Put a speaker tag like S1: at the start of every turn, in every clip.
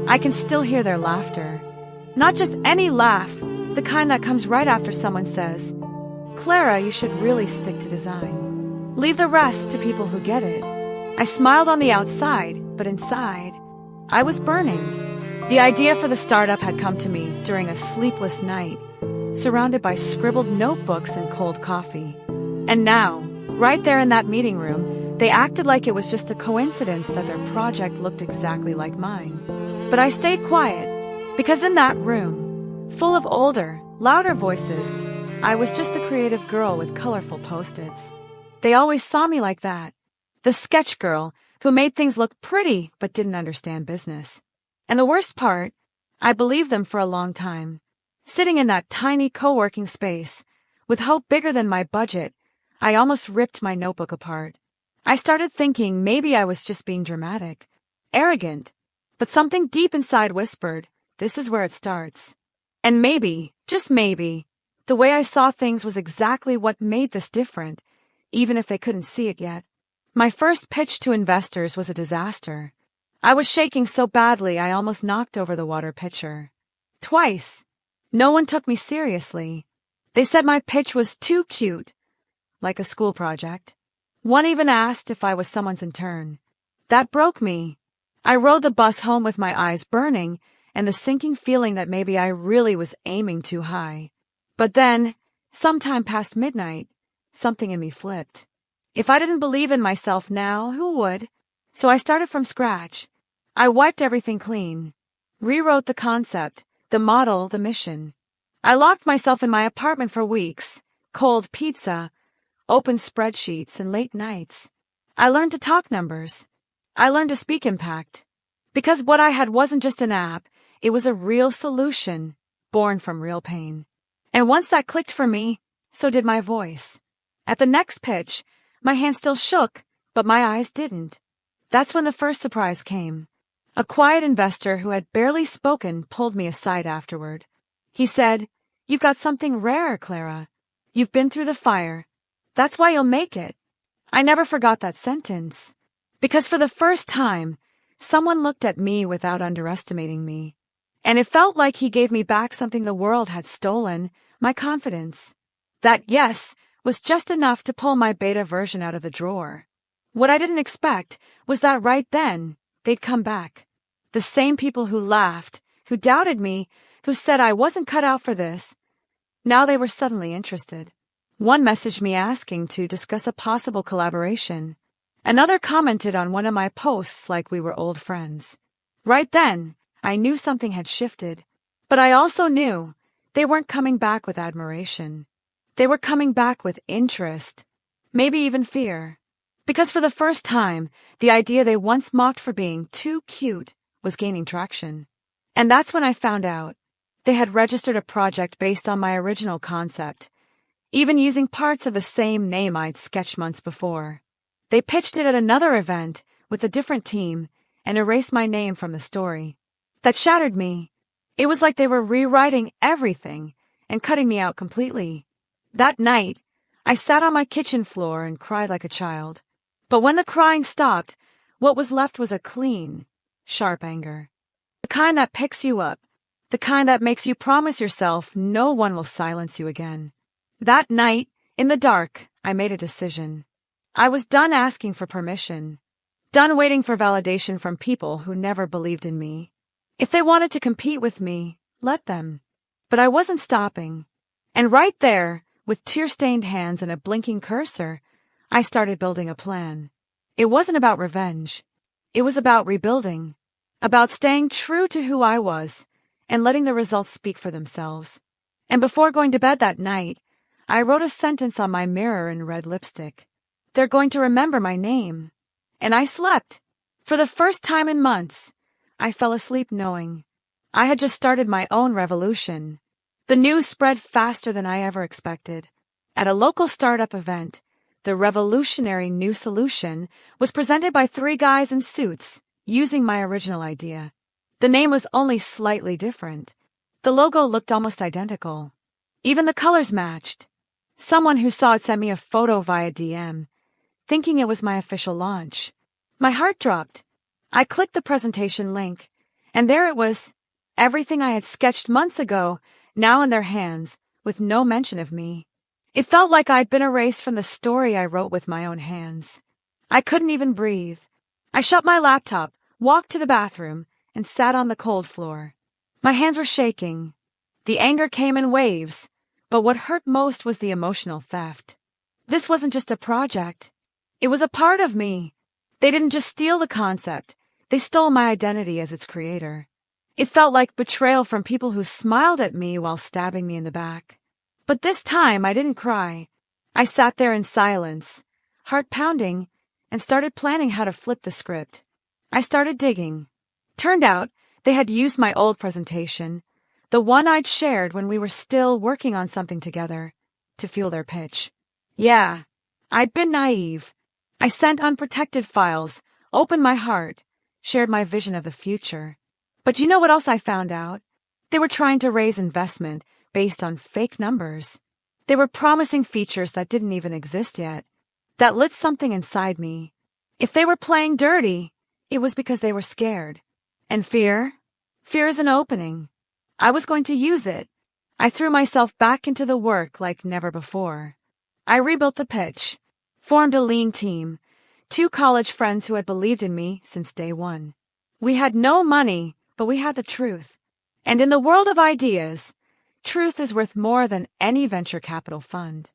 S1: I can still hear their laughter. Not just any laugh, the kind that comes right after someone says, "Clara, you should really stick to design. Leave the rest to people who get it." I smiled on the outside, but inside, I was burning. The idea for the startup had come to me during a sleepless night, surrounded by scribbled notebooks and cold coffee. And now, right there in that meeting room, they acted like it was just a coincidence that their project looked exactly like mine. But I stayed quiet, because in that room, full of older, louder voices, I was just the creative girl with colorful post-its. They always saw me like that, the sketch girl who made things look pretty but didn't understand business. And the worst part, I believed them for a long time. Sitting in that tiny co-working space, with hope bigger than my budget, I almost ripped my notebook apart. I started thinking maybe I was just being dramatic, arrogant, but something deep inside whispered, this is where it starts. And maybe, just maybe, the way I saw things was exactly what made this different, even if they couldn't see it yet. My first pitch to investors was a disaster. I was shaking so badly I almost knocked over the water pitcher. Twice. No one took me seriously. They said my pitch was too cute, like a school project. One even asked if I was someone's intern. That broke me. I rode the bus home with my eyes burning and the sinking feeling that maybe I really was aiming too high. But then, sometime past midnight, something in me flipped. If I didn't believe in myself now, who would? So I started from scratch. I wiped everything clean, rewrote the concept, the model, the mission. I locked myself in my apartment for weeks, cold pizza, open spreadsheets, and late nights. I learned to talk numbers. I learned to speak impact. Because what I had wasn't just an app, it was a real solution, born from real pain. And once that clicked for me, so did my voice. At the next pitch, my hand still shook, but my eyes didn't. That's when the first surprise came. A quiet investor who had barely spoken pulled me aside afterward. He said, "You've got something rare, Clara. You've been through the fire. That's why you'll make it." I never forgot that sentence. Because for the first time, someone looked at me without underestimating me. And it felt like he gave me back something the world had stolen, my confidence. That yes was just enough to pull my beta version out of the drawer. What I didn't expect was that right then, they'd come back. The same people who laughed, who doubted me, who said I wasn't cut out for this. Now they were suddenly interested. One messaged me asking to discuss a possible collaboration. Another commented on one of my posts like we were old friends. Right then, I knew something had shifted. But I also knew they weren't coming back with admiration. They were coming back with interest, maybe even fear. Because for the first time, the idea they once mocked for being too cute was gaining traction. And that's when I found out. They had registered a project based on my original concept, even using parts of the same name I'd sketched months before. They pitched it at another event with a different team and erased my name from the story. That shattered me. It was like they were rewriting everything and cutting me out completely. That night, I sat on my kitchen floor and cried like a child. But when the crying stopped, what was left was a clean, sharp anger. The kind that picks you up, the kind that makes you promise yourself no one will silence you again. That night, in the dark, I made a decision. I was done asking for permission, done waiting for validation from people who never believed in me. If they wanted to compete with me, let them. But I wasn't stopping. And right there, with tear-stained hands and a blinking cursor, I started building a plan. It wasn't about revenge. It was about rebuilding, about staying true to who I was and letting the results speak for themselves. And before going to bed that night, I wrote a sentence on my mirror in red lipstick. They're going to remember my name. And I slept. For the first time in months, I fell asleep knowing I had just started my own revolution. The news spread faster than I ever expected. At a local startup event, the revolutionary new solution was presented by 3 guys in suits, using my original idea. The name was only slightly different. The logo looked almost identical. Even the colors matched. Someone who saw it sent me a photo via DM, thinking it was my official launch. My heart dropped. I clicked the presentation link, And there it was, everything I had sketched months ago, now in their hands, with no mention of me. It felt like I'd been erased from the story I wrote with my own hands. I couldn't even breathe. I shut my laptop, walked to the bathroom, and sat on the cold floor. My hands were shaking. The anger came in waves, but what hurt most was the emotional theft. This wasn't just a project. It was a part of me. They didn't just steal the concept. They stole my identity as its creator. It felt like betrayal from people who smiled at me while stabbing me in the back. But this time I didn't cry. I sat there in silence, heart pounding, and started planning how to flip the script. I started digging. Turned out they had used my old presentation, the one I'd shared when we were still working on something together, to fuel their pitch. Yeah, I'd been naive. I sent unprotected files, opened my heart, shared my vision of the future. But you know what else I found out? They were trying to raise investment based on fake numbers. They were promising features that didn't even exist yet, that lit something inside me. If they were playing dirty, it was because they were scared. And fear? Fear is an opening. I was going to use it. I threw myself back into the work like never before. I rebuilt the pitch, formed a lean team, 2 college friends who had believed in me since day one. We had no money, but we had the truth. And in the world of ideas, truth is worth more than any venture capital fund.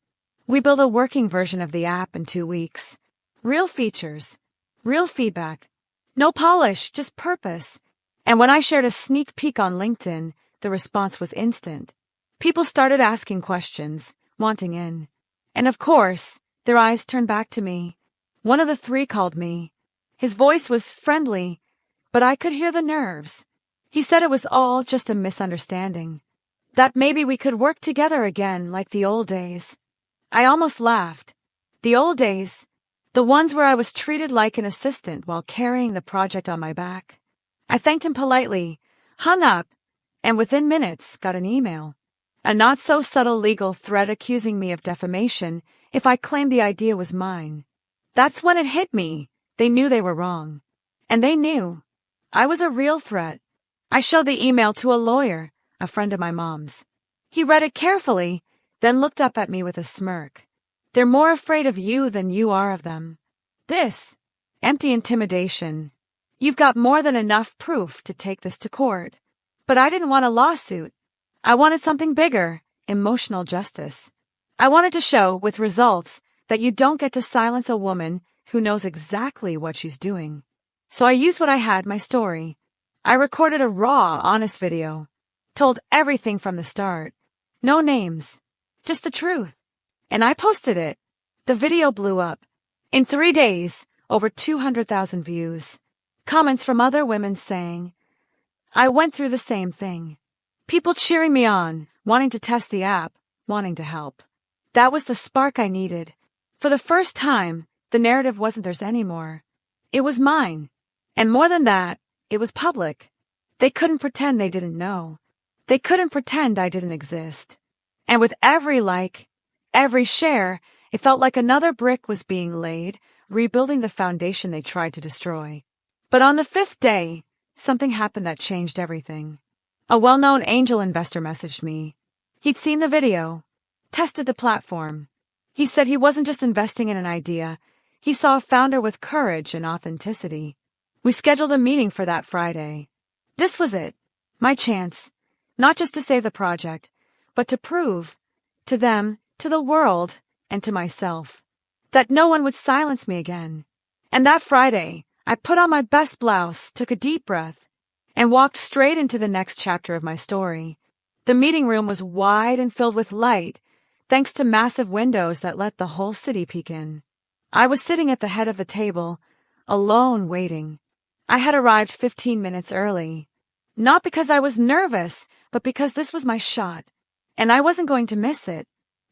S1: We built a working version of the app in 2 weeks. Real features, real feedback, no polish, just purpose. And when I shared a sneak peek on LinkedIn, the response was instant. People started asking questions, wanting in. And of course, their eyes turned back to me. One of the 3 called me. His voice was friendly, but I could hear the nerves. He said it was all just a misunderstanding. That maybe we could work together again like the old days. I almost laughed. The old days, the ones where I was treated like an assistant while carrying the project on my back. I thanked him politely, hung up, and within minutes got an email. A not-so-subtle legal threat accusing me of defamation if I claimed the idea was mine. That's when it hit me. They knew they were wrong. And they knew. I was a real threat. I showed the email to a lawyer, a friend of my mom's. He read it carefully, then looked up at me with a smirk. They're more afraid of you than you are of them. This, empty intimidation. You've got more than enough proof to take this to court. But I didn't want a lawsuit. I wanted something bigger, emotional justice. I wanted to show, with results, that you don't get to silence a woman who knows exactly what she's doing. So I used what I had, my story. I recorded a raw, honest video. Told everything from the start. No names. Just the truth. And I posted it. The video blew up. In 3 days, over 200,000 views. Comments from other women saying, I went through the same thing. People cheering me on, wanting to test the app, wanting to help. That was the spark I needed. For the first time, the narrative wasn't theirs anymore. It was mine. And more than that, it was public. They couldn't pretend they didn't know. They couldn't pretend I didn't exist. And with every like, every share, it felt like another brick was being laid, rebuilding the foundation they tried to destroy. But on the 5th day, something happened that changed everything. A well-known angel investor messaged me. He'd seen the video, tested the platform. He said he wasn't just investing in an idea. He saw a founder with courage and authenticity. We scheduled a meeting for that Friday. This was it, my chance, not just to save the project, but to prove, to them, to the world, and to myself, that no one would silence me again. And that Friday, I put on my best blouse, took a deep breath, and walked straight into the next chapter of my story. The meeting room was wide and filled with light, thanks to massive windows that let the whole city peek in. I was sitting at the head of the table, alone waiting. I had arrived 15 minutes early. Not because I was nervous, but because this was my shot, and I wasn't going to miss it.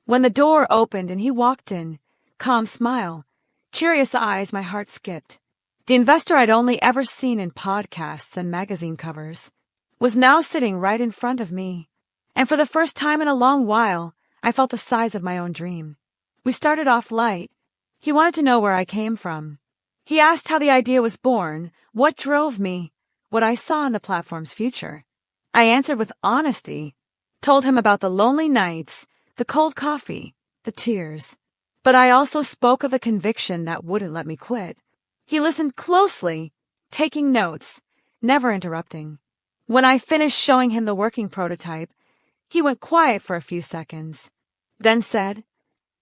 S1: When the door opened and he walked in, calm smile, curious eyes, my heart skipped. The investor I'd only ever seen in podcasts and magazine covers was now sitting right in front of me. And for the first time in a long while, I felt the size of my own dream. We started off light. He wanted to know where I came from. He asked how the idea was born, what drove me, what I saw in the platform's future. I answered with honesty, told him about the lonely nights, the cold coffee, the tears. But I also spoke of a conviction that wouldn't let me quit. He listened closely, taking notes, never interrupting. When I finished showing him the working prototype, he went quiet for a few seconds, then said,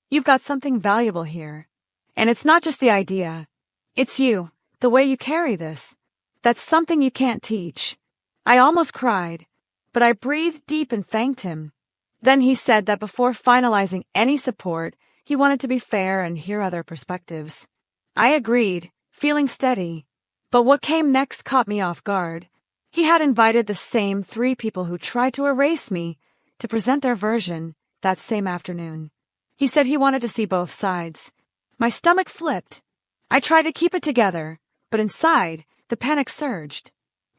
S1: "You've got something valuable here. And it's not just the idea. It's you, the way you carry this. That's something you can't teach." I almost cried, but I breathed deep and thanked him. Then he said that before finalizing any support, he wanted to be fair and hear other perspectives. I agreed, feeling steady. But what came next caught me off guard. He had invited the same 3 people who tried to erase me to present their version that same afternoon. He said he wanted to see both sides. My stomach flipped. I tried to keep it together, but inside, the panic surged.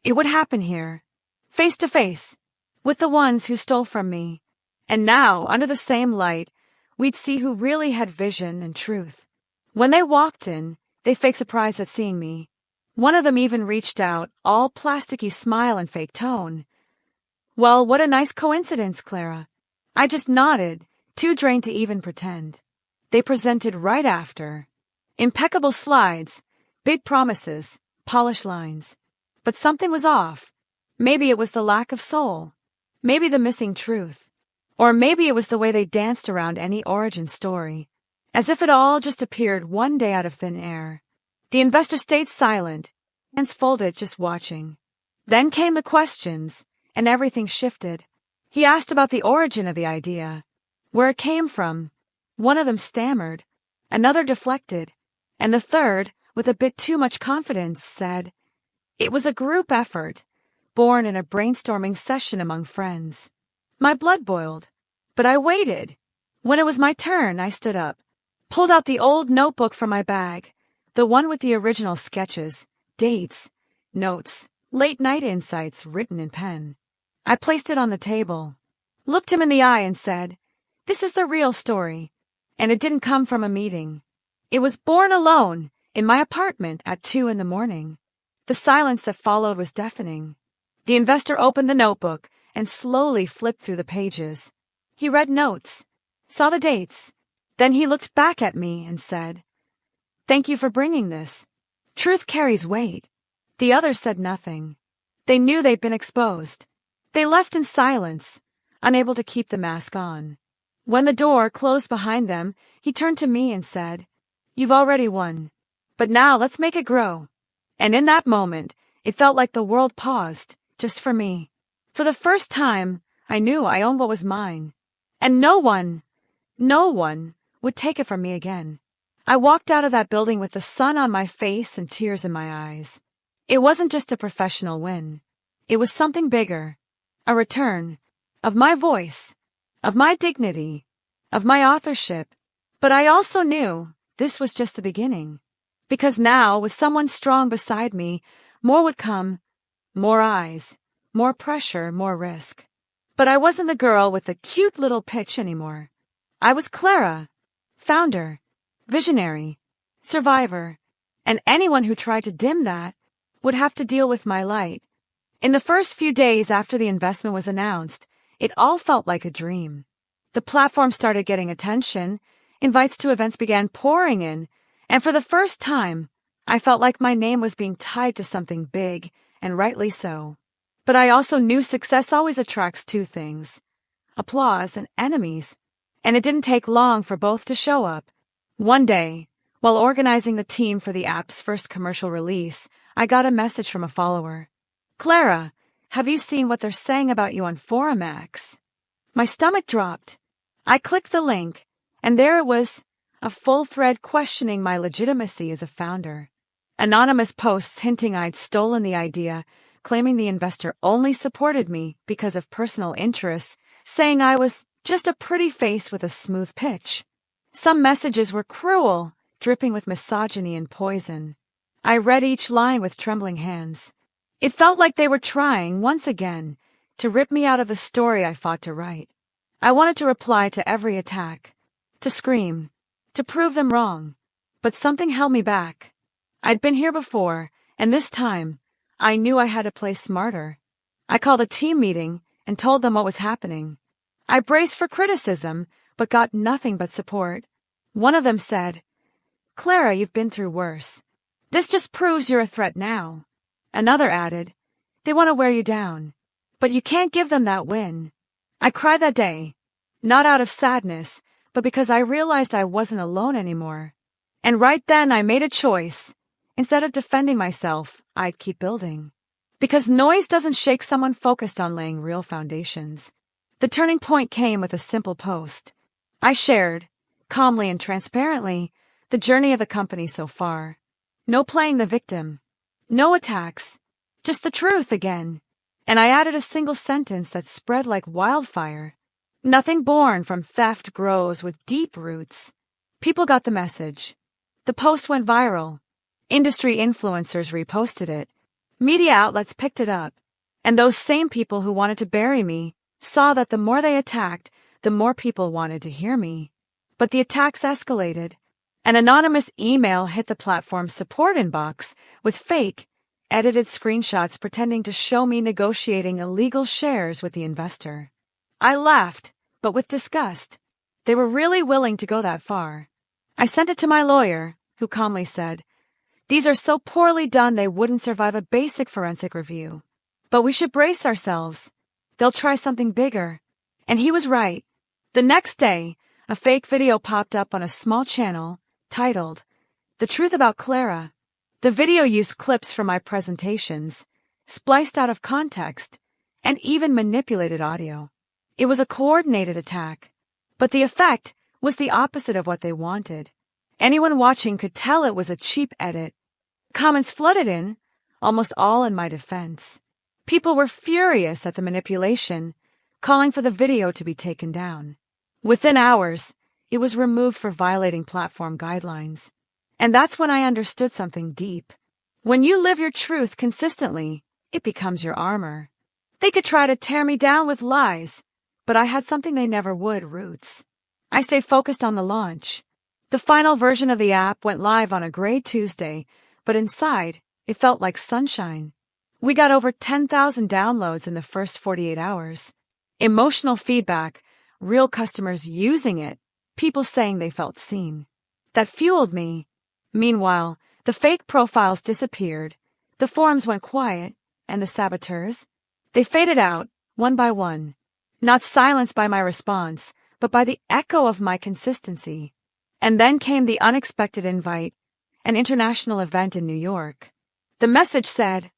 S1: It would happen here, face to face, with the ones who stole from me. And now, under the same light, we'd see who really had vision and truth. When they walked in, they faked surprise at seeing me. One of them even reached out, all plasticky smile and fake tone. "Well, what a nice coincidence, Clara." I just nodded, too drained to even pretend. They presented right after. Impeccable slides, big promises, polished lines. But something was off. Maybe it was the lack of soul. Maybe the missing truth. Or maybe it was the way they danced around any origin story, as if it all just appeared one day out of thin air. The investor stayed silent, hands folded, just watching. Then came the questions, and everything shifted. He asked about the origin of the idea, where it came from. One of them stammered, another deflected, and the third, with a bit too much confidence, said, "It was a group effort, born in a brainstorming session among friends." My blood boiled, but I waited. When it was my turn, I stood up, pulled out the old notebook from my bag, the one with the original sketches, dates, notes, late-night insights written in pen. I placed it on the table, looked him in the eye and said, "This is the real story, and it didn't come from a meeting. It was born alone, in my apartment at 2 a.m. The silence that followed was deafening. The investor opened the notebook and slowly flipped through the pages. He read notes, saw the dates. Then he looked back at me and said, "Thank you for bringing this. Truth carries weight." The others said nothing. They knew they'd been exposed. They left in silence, unable to keep the mask on. When the door closed behind them, he turned to me and said, "You've already won. But now let's make it grow." And in that moment, it felt like the world paused, just for me. For the first time, I knew I owned what was mine. And no one would take it from me again. I walked out of that building with the sun on my face and tears in my eyes. It wasn't just a professional win. It was something bigger. A return of my voice, of my dignity, of my authorship. But I also knew this was just the beginning. Because now, with someone strong beside me, more would come, more eyes, more pressure, more risk. But I wasn't the girl with the cute little pitch anymore. I was Clara, founder, visionary, survivor, and anyone who tried to dim that would have to deal with my light. In the first few days after the investment was announced, it all felt like a dream. The platform started getting attention, invites to events began pouring in, and for the first time, I felt like my name was being tied to something big, and rightly so. But I also knew success always attracts 2 things, applause and enemies, and it didn't take long for both to show up. One day, while organizing the team for the app's first commercial release, I got a message from a follower. "Clara, have you seen what they're saying about you on Forum X?" My stomach dropped. I clicked the link, and there it was, a full thread questioning my legitimacy as a founder. Anonymous posts hinting I'd stolen the idea, claiming the investor only supported me because of personal interests, saying I was just a pretty face with a smooth pitch. Some messages were cruel, dripping with misogyny and poison. I read each line with trembling hands. It felt like they were trying, once again, to rip me out of the story I fought to write. I wanted to reply to every attack, to scream, to prove them wrong. But something held me back. I'd been here before, and this time, I knew I had to play smarter. I called a team meeting and told them what was happening. I braced for criticism, but got nothing but support. One of them said, "Clara, you've been through worse. This just proves you're a threat now." Another added, "They want to wear you down, but you can't give them that win." I cried that day, not out of sadness, but because I realized I wasn't alone anymore. And right then I made a choice. Instead of defending myself, I'd keep building. Because noise doesn't shake someone focused on laying real foundations. The turning point came with a simple post. I shared, calmly and transparently, the journey of the company so far. No playing the victim. No attacks. Just the truth again. And I added a single sentence that spread like wildfire. Nothing born from theft grows with deep roots. People got the message. The post went viral. Industry influencers reposted it. Media outlets picked it up. And those same people who wanted to bury me saw that the more they attacked, the more people wanted to hear me. But the attacks escalated. An anonymous email hit the platform's support inbox with fake, edited screenshots pretending to show me negotiating illegal shares with the investor. I laughed, but with disgust. They were really willing to go that far. I sent it to my lawyer, who calmly said, "These are so poorly done they wouldn't survive a basic forensic review. But we should brace ourselves. They'll try something bigger." And he was right. The next day, a fake video popped up on a small channel, titled, "The Truth About Clara." The video used clips from my presentations, spliced out of context, and even manipulated audio. It was a coordinated attack. But the effect was the opposite of what they wanted. Anyone watching could tell it was a cheap edit. Comments flooded in, almost all in my defense. People were furious at the manipulation, calling for the video to be taken down. Within hours, it was removed for violating platform guidelines. And that's when I understood something deep. When you live your truth consistently, it becomes your armor. They could try to tear me down with lies, but I had something they never would, roots. I stayed focused on the launch. The final version of the app went live on a gray Tuesday, but inside, it felt like sunshine. We got over 10,000 downloads in the first 48 hours. Emotional feedback, real customers using it, people saying they felt seen. That fueled me. Meanwhile, the fake profiles disappeared, the forums went quiet, and the saboteurs? They faded out, one by one. Not silenced by my response, but by the echo of my consistency. And then came the unexpected invite, an international event in New York. The message said,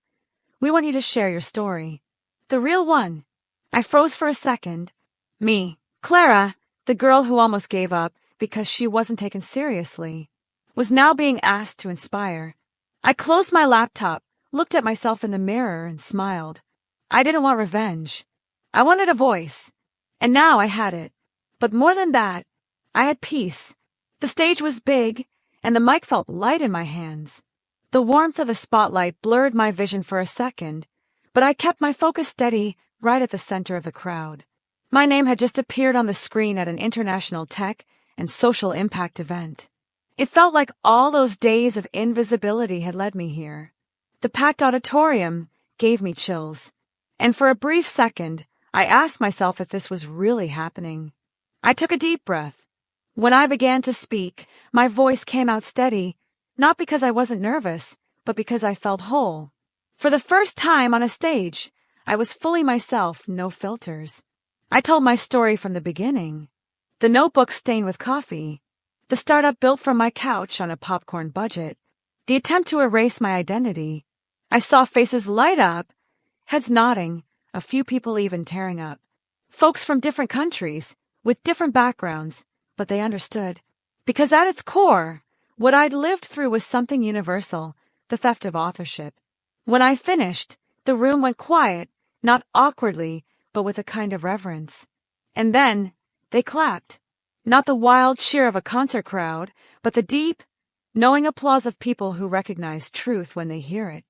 S1: "We want you to share your story. The real one." I froze for a second. Me, Clara, the girl who almost gave up because she wasn't taken seriously, was now being asked to inspire. I closed my laptop, looked at myself in the mirror, and smiled. I didn't want revenge. I wanted a voice. And now I had it. But more than that, I had peace. The stage was big, and the mic felt light in my hands. The warmth of the spotlight blurred my vision for a second, but I kept my focus steady right at the center of the crowd. My name had just appeared on the screen at an international tech and social impact event. It felt like all those days of invisibility had led me here. The packed auditorium gave me chills, and for a brief second, I asked myself if this was really happening. I took a deep breath. When I began to speak, my voice came out steady, not because I wasn't nervous, but because I felt whole. For the first time on a stage, I was fully myself, no filters. I told my story from the beginning. The notebook stained with coffee, the startup built from my couch on a popcorn budget, the attempt to erase my identity. I saw faces light up, heads nodding, a few people even tearing up. Folks from different countries, with different backgrounds, but they understood. Because at its core, what I'd lived through was something universal, the theft of authorship. When I finished, the room went quiet, not awkwardly, but with a kind of reverence. And then, they clapped. Not the wild cheer of a concert crowd, but the deep, knowing applause of people who recognize truth when they hear it.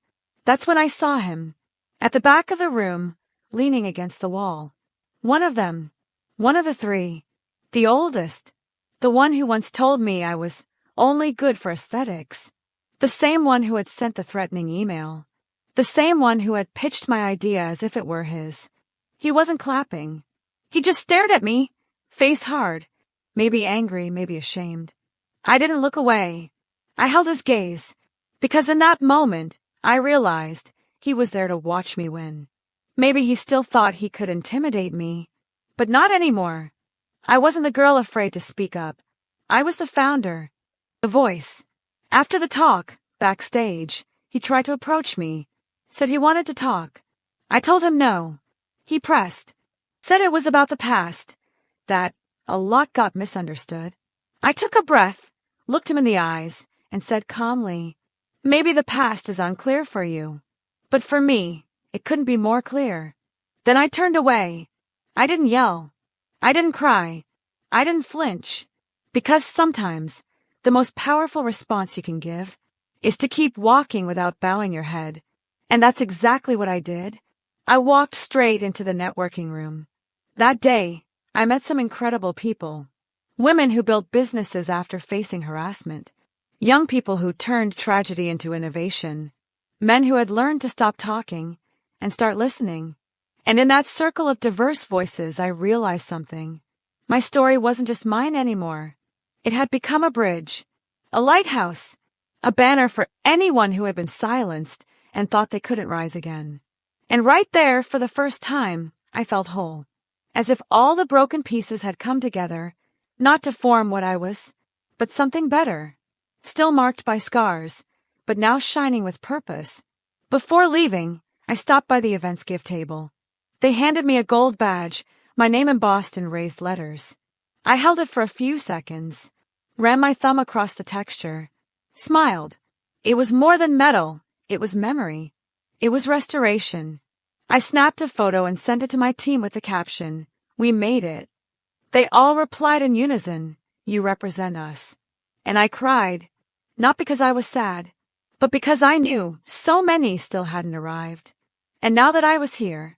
S1: That's when I saw him, at the back of the room, leaning against the wall. One of them, one of the three, the oldest, the one who once told me I was only good for aesthetics, the same one who had sent the threatening email, The same one who had pitched my idea as if it were his. He wasn't clapping. He just stared at me, face hard, maybe angry, maybe ashamed. I didn't look away. I held his gaze, because in that moment, I realized he was there to watch me win. Maybe he still thought he could intimidate me, but not anymore. I wasn't the girl afraid to speak up. I was the founder, the voice. After the talk, backstage, he tried to approach me, said he wanted to talk. I told him no. He pressed, said it was about the past, that a lot got misunderstood. I took a breath, looked him in the eyes, and said calmly, "Maybe the past is unclear for you, but for me, it couldn't be more clear." Then I turned away. I didn't yell. I didn't cry. I didn't flinch. Because sometimes, the most powerful response you can give is to keep walking without bowing your head. And that's exactly what I did. I walked straight into the networking room. That day, I met some incredible people. Women who built businesses after facing harassment. Young people who turned tragedy into innovation. Men who had learned to stop talking and start listening. And in that circle of diverse voices, I realized something. My story wasn't just mine anymore. It had become a bridge, a lighthouse, a banner for anyone who had been silenced and thought they couldn't rise again. And right there, for the first time, I felt whole. As if all the broken pieces had come together, not to form what I was, but something better. Still marked by scars, but now shining with purpose. Before leaving, I stopped by the event's gift table. They handed me a gold badge, my name embossed in raised letters. I held it for a few seconds, ran my thumb across the texture, smiled. It was more than metal, it was memory. It was restoration. I snapped a photo and sent it to my team with the caption, "We made it." They all replied in unison, "You represent us." And I cried, not because I was sad, but because I knew so many still hadn't arrived. And now that I was here,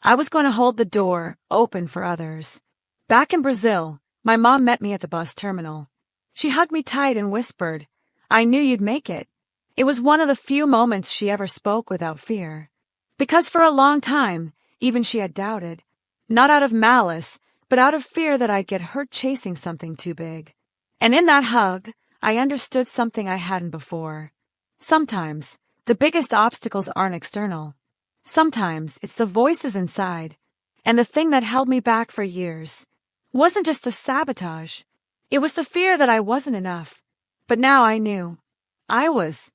S1: I was going to hold the door open for others. Back in Brazil, my mom met me at the bus terminal. She hugged me tight and whispered, "I knew you'd make it." It was one of the few moments she ever spoke without fear. Because for a long time, even she had doubted. Not out of malice, but out of fear that I'd get hurt chasing something too big. And in that hug, I understood something I hadn't before. Sometimes, the biggest obstacles aren't external. Sometimes, it's the voices inside. And the thing that held me back for years wasn't just the sabotage. It was the fear that I wasn't enough. But now I knew. I was.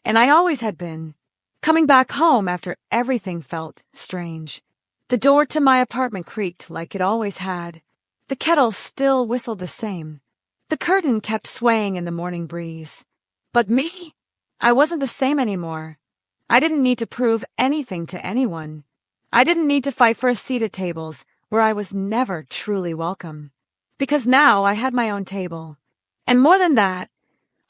S1: And I always had been. Coming back home after everything felt strange. The door to my apartment creaked like it always had. The kettle still whistled the same. The curtain kept swaying in the morning breeze. But me? I wasn't the same anymore. I didn't need to prove anything to anyone. I didn't need to fight for a seat at tables where I was never truly welcome. Because now I had my own table. And more than that,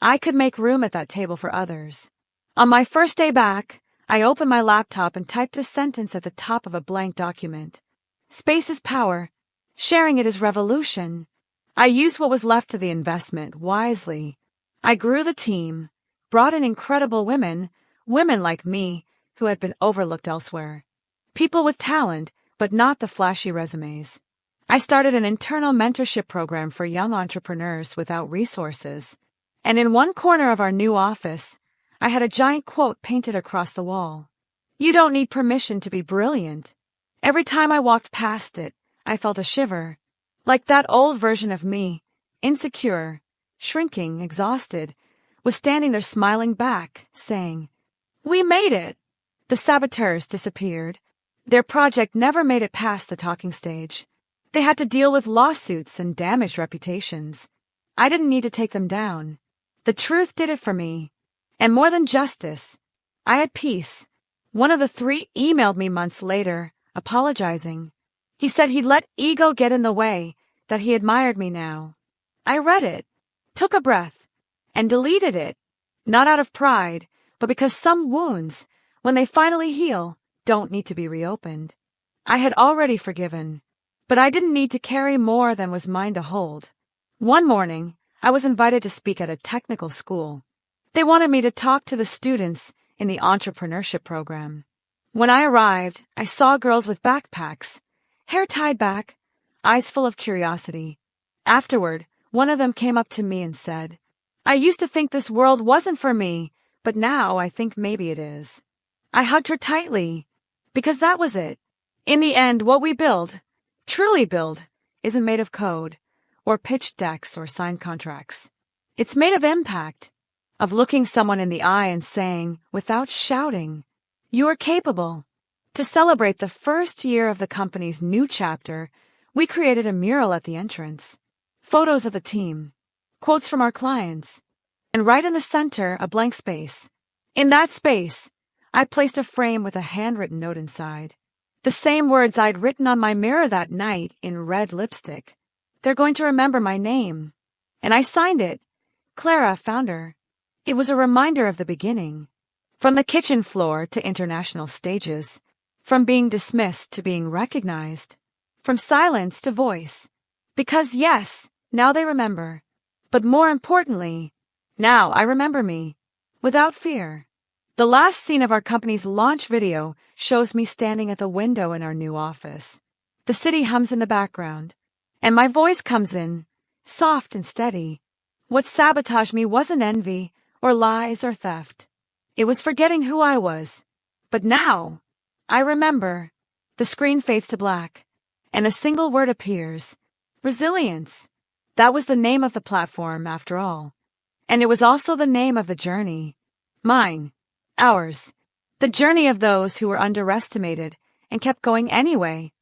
S1: I could make room at that table for others. On my first day back, I opened my laptop and typed a sentence at the top of a blank document. Space is power. Sharing it is revolution. I used what was left of the investment wisely. I grew the team, brought in incredible women like me who had been overlooked elsewhere. People with talent, but not the flashy resumes. I started an internal mentorship program for young entrepreneurs without resources. And in one corner of our new office, I had a giant quote painted across the wall. "You don't need permission to be brilliant." Every time I walked past it, I felt a shiver. Like that old version of me, insecure, shrinking, exhausted, was standing there smiling back, saying, "We made it." The saboteurs disappeared. Their project never made it past the talking stage. They had to deal with lawsuits and damaged reputations. I didn't need to take them down. The truth did it for me. And more than justice, I had peace. One of the three emailed me months later, apologizing. He said he'd let ego get in the way, that he admired me now. I read it, took a breath, and deleted it, not out of pride, but because some wounds, when they finally heal, don't need to be reopened. I had already forgiven, but I didn't need to carry more than was mine to hold. One morning, I was invited to speak at a technical school. They wanted me to talk to the students in the entrepreneurship program. When I arrived, I saw girls with backpacks, hair tied back, eyes full of curiosity. Afterward, one of them came up to me and said, "I used to think this world wasn't for me, but now I think maybe it is." I hugged her tightly, because that was it. In the end, what we build, truly build, isn't made of code, or pitch decks or signed contracts. It's made of impact, of looking someone in the eye and saying, without shouting, "You are capable." To celebrate the first year of the company's new chapter, we created a mural at the entrance, photos of the team, quotes from our clients, and right in the center, a blank space. In that space, I placed a frame with a handwritten note inside. The same words I'd written on my mirror that night in red lipstick. They're going to remember my name. And I signed it. Clara, founder. It was a reminder of the beginning. From the kitchen floor to international stages. From being dismissed to being recognized. From silence to voice. Because yes, now they remember. But more importantly, now I remember me. Without fear. The last scene of our company's launch video shows me standing at the window in our new office. The city hums in the background, and my voice comes in, soft and steady. What sabotaged me wasn't envy, or lies, or theft. It was forgetting who I was. But now, I remember. The screen fades to black, and a single word appears. Resilience. That was the name of the platform, after all. And it was also the name of the journey. Mine. Ours. The journey of those who were underestimated and kept going anyway.